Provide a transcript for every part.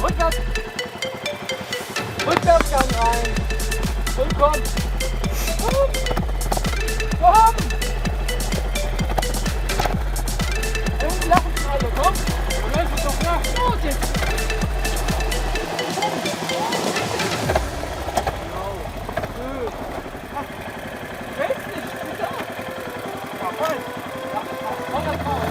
Rückwärts. Rückwärtsgang rein. Und komm. Komm. Komm. Und lachen alle, komm. Und dann ist es doch nach. Los jetzt. Genau. Schön. Ach, du hältst nicht. Du bist da. Ja, voll. Ja, voll drauf.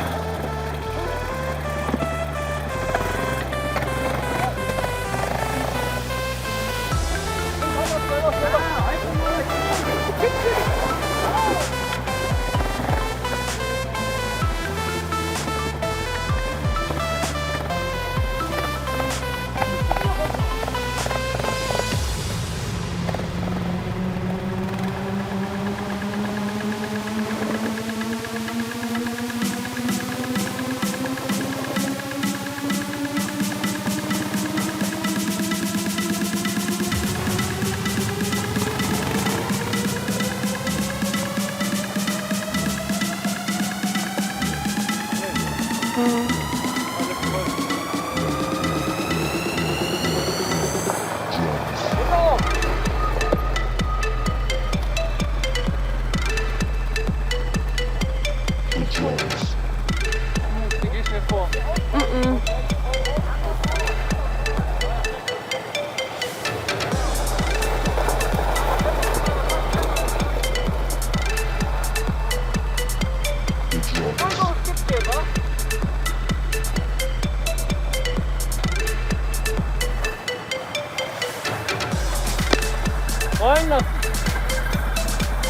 Rollen lassen.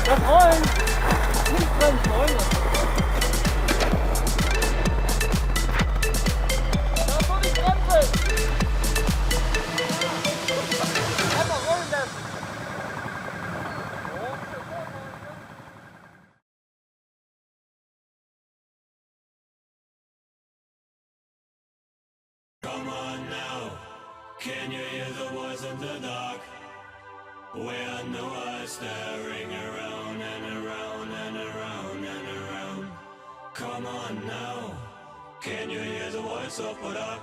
Das Rollen. Nicht bremsen, rollen lassen. Da ist nur die Bremse. Einmal rollen lassen. Come on now, can you hear the voice in the dark? When the world's staring around and around and around and around. Come on now, can you hear the voice of Buddha?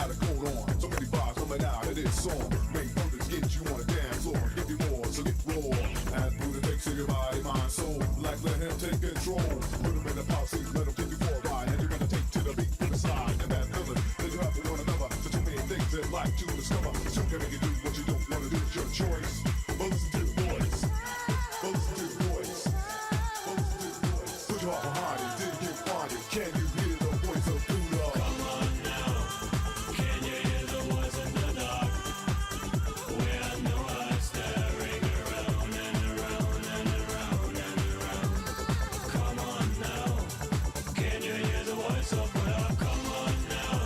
got a coat on. So many vibes coming out of this song. Main purpose, get you on the dance floor. Give you more, so get raw. And through the mix of your body, mind, soul. Like let him take control. Put him in the posse, let him take you for a ride. And you're gonna take to the beat from the slide. And that feeling that you have for one another. So too many things in life to discover. So can make you do what you don't wanna do. It's your choice. But listen to the voice. But listen to the voice. But listen to the voice. Put your heart behind it, then you can find it. Can you hear the voice of true love? Come on now, can you hear the voice in the dark? We are no eyes staring around and around and around and around. Come on now, can you hear the voice of love? Come on now,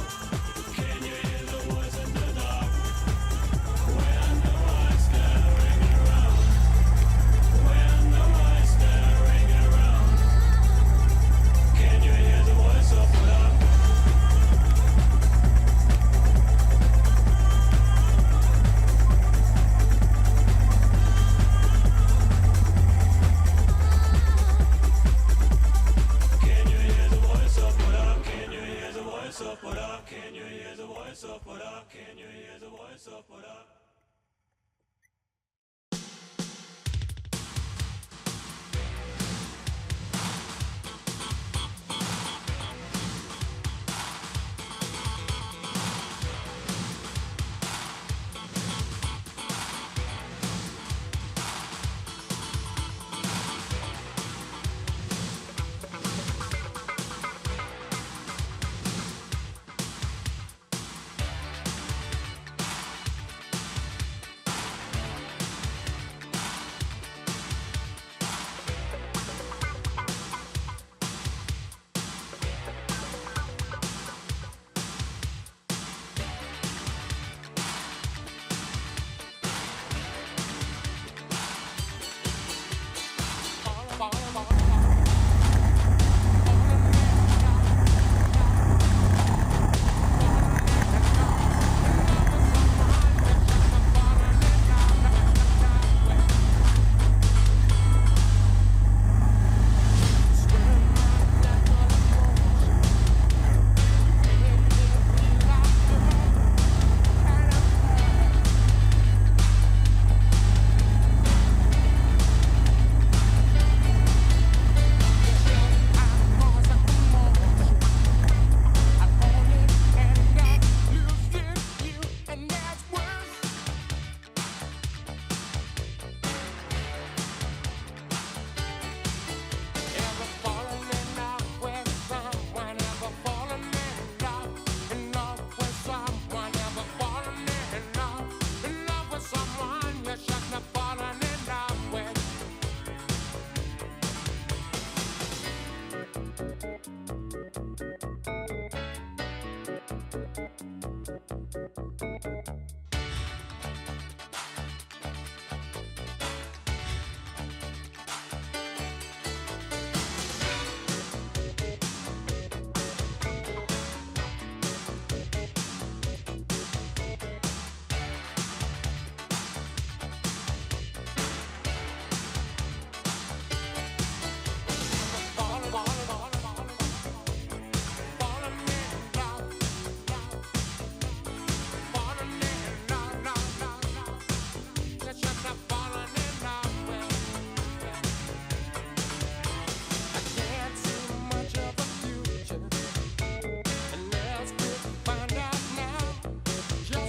can you hear the voice in the dark? We are no eyes staring around. We are no eyes staring around. Can you hear the voice of love? Can you hear the voice of love? Can you hear the voice of love? Can you hear the voice of love? Can you hear the voice of love?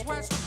West